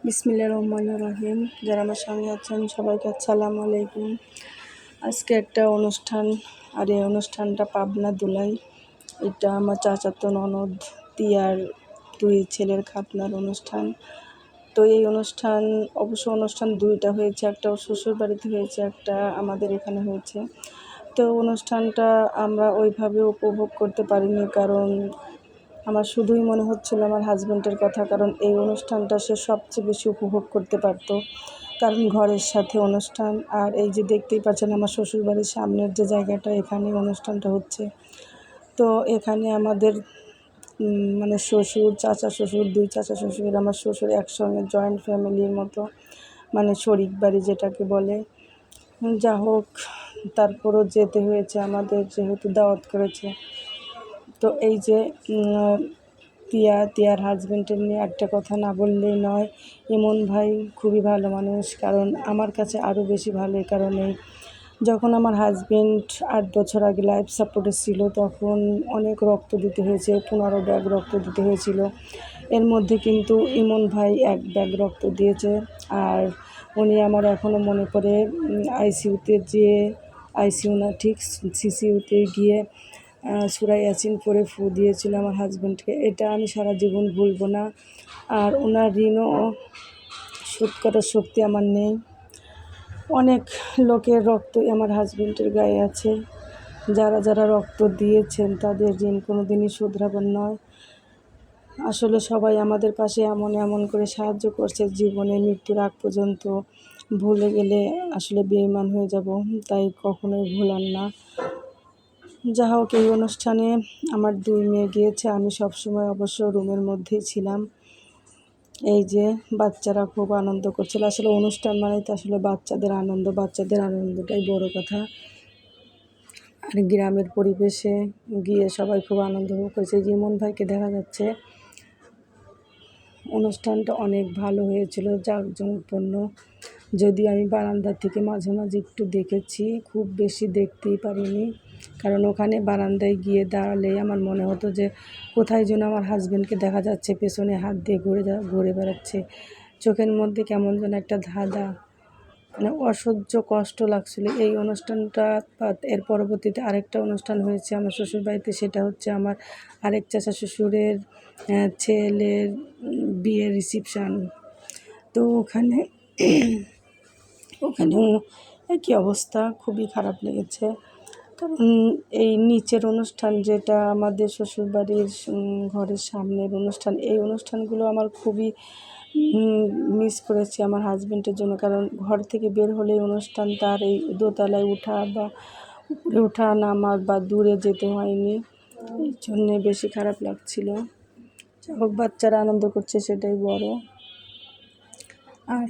বিসমিল্লাহির রহমানির রহিম। যারা আমার সঙ্গে আছেন সবাইকে আসসালামু আলাইকুম। আজকে একটা অনুষ্ঠান, আর এই অনুষ্ঠানটা পাবনা দুলাই। এটা আমার চাচাতো ননদ তিয়ার দুই ছেলের খাতনার অনুষ্ঠান। তো এই অনুষ্ঠান দুইটা হয়েছে, একটা ওর শ্বশুর বাড়িতে হয়েছে, একটা আমাদের এখানে হয়েছে। তো অনুষ্ঠানটা আমরা ওইভাবে উপভোগ করতে পারিনি, কারণ আমার শুধুই মনে হচ্ছিল আমার হাজব্যান্ডের কথা, কারণ এই অনুষ্ঠানটা সে সবচেয়ে বেশি উপভোগ করতে পারতো, কারণ ঘরের সাথে অনুষ্ঠান। আর এই যে দেখতেই পাচ্ছেন আমার শ্বশুরবাড়ির সামনের যে জায়গাটা, এখানে অনুষ্ঠানটা হচ্ছে। তো এখানে আমাদের মানে শ্বশুর, চাচা শ্বশুর, দুই চাচা শ্বশুর, আমার শ্বশুর একসঙ্গে জয়েন্ট ফ্যামিলির মতো, মানে শরিক বাড়ি যেটাকে বলে। যা হোক, তারপরও যেতে হয়েছে আমাদের, যেহেতু দাওয়াত করেছে। তো এই যে তিয়ার হাজব্যান্ডের নিয়ে একটা কথা না বললেই নয়। ইমন ভাই খুবই ভালো মানুষ, কারণ আমার কাছে আরও বেশি ভালো। এই কারণেই, যখন আমার হাজব্যান্ড 8 বছর আগে লাইফ সাপোর্টে ছিল, তখন অনেক রক্ত দিতে হয়েছে, 15 ব্যাগ রক্ত দিতে হয়েছিল। এর মধ্যে কিন্তু ইমন ভাই 1 ব্যাগ রক্ত দিয়েছে। আর উনি আমার এখনও মনে পড়ে, আইসিইউ না ঠিক সিসিইউতে গিয়ে সূরা ইয়াসিন পড়ে ফু দিয়েছিল আমার হাজব্যান্ডকে। এটা আমি সারা জীবন ভুলব না। আর ওনার ঋণও শোধ করার শক্তি আমার নেই। অনেক লোকের রক্তই আমার হাজব্যান্ডের গায়ে আছে। যারা রক্ত দিয়েছেন তাদের ঋণ কোনো দিনই শোধরাবার নয়। আসলে সবাই আমাদের পাশে এমন করে সাহায্য করছে, জীবনে মৃত্যুর আগ পর্যন্ত। ভুলে গেলে আসলে বেঈমান হয়ে যাব, তাই কখনোই ভোলার না। যা হোক, এই অনুষ্ঠানে আমার 2 মেয়ে গিয়েছে, আমি সবসময় অবশ্য রুমের মধ্যেই ছিলাম। এই যে বাচ্চারা খুব আনন্দ করছিল। আসলে অনুষ্ঠান মানে তো আসলে বাচ্চাদের আনন্দটাই বড় কথা। আর গ্রামের পরিবেশে গিয়ে সবাই খুব আনন্দ করেছে। ইমন ভাইকে দেখা যাচ্ছে। অনুষ্ঠানটা অনেক ভালো হয়েছিল, জাঁকজমকপূর্ণ। যদিও আমি বারান্দা থেকে মাঝে একটু দেখেছি, খুব বেশি দেখতেই পারিনি, কারণ ওখানে বারান্দায় গিয়ে দাঁড়ালেই আমার মনে হতো যে কোথায় যেন আমার হাজব্যান্ডকে দেখা যাচ্ছে, পেছনে হাত দিয়ে ঘুরে বেড়াচ্ছে। চোখের মধ্যে কেমন যেন একটা ধাঁধা, মানে অসহ্য কষ্ট লাগছিল এই অনুষ্ঠানটা। এর পরবর্তীতে আরেকটা অনুষ্ঠান হয়েছে আমার শ্বশুরবাড়িতে, সেটা হচ্ছে আমার আরেক চাচা শ্বশুরের ছেলের বিয়ের রিসেপশান। তো ওখানেও একই অবস্থা, খুবই খারাপ লেগেছে। কারণ এই নিচের অনুষ্ঠান, যেটা আমাদের শ্বশুরবাড়ির ঘরের সামনের অনুষ্ঠান, এই অনুষ্ঠানগুলো আমার খুবই মিস করেছি আমার হাজব্যান্ডের জন্য, কারণ ঘর থেকে বের হলেই অনুষ্ঠান, তার এই দোতলায় ওঠা বা উপরে ওঠা নামা বা দূরে যেতে হয়নি, এই জন্যে বেশি খারাপ লাগছিল। যাই হোক, বাচ্চারা আনন্দ করছে, সেটাই বড়। আর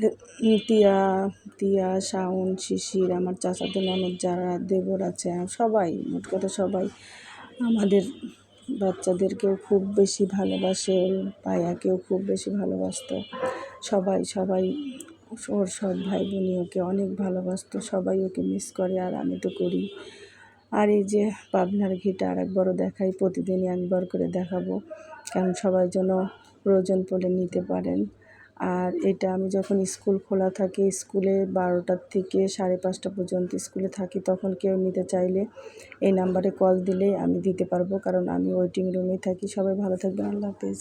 তিয়া, শাওন, শিশির, আমার চাচাতো ননদ, যারা দেবর আছে, সবাই, মোট কথা সবাই আমাদের বাচ্চাদেরকেও খুব বেশি ভালোবাসে, পায়াকেও খুব বেশি ভালোবাসতো। সবাই ওর সব ভাই বোনই ওকে অনেক ভালোবাসতো, সবাই ওকে মিস করে, আর আমি তো করি। আর এই যে পাবনার ঘিটা আরেকবারও দেখাই, প্রতিদিনই একবার করে দেখাবো, কারণ সবাই যেন প্রয়োজন পড়লে নিতে পারেন। আর এটা আমি যখন স্কুল খোলা থাকে, স্কুলে 12টার থেকে 5:30 পর্যন্ত স্কুলে থাকি, তখন কেউ নিতে চাইলে এই নাম্বারে কল দিলেই আমি দিতে পারবো, কারণ আমি ওয়েটিং রুমেই থাকি। সবাই ভালো থাকবেন, আল্লাহ হাফেজ।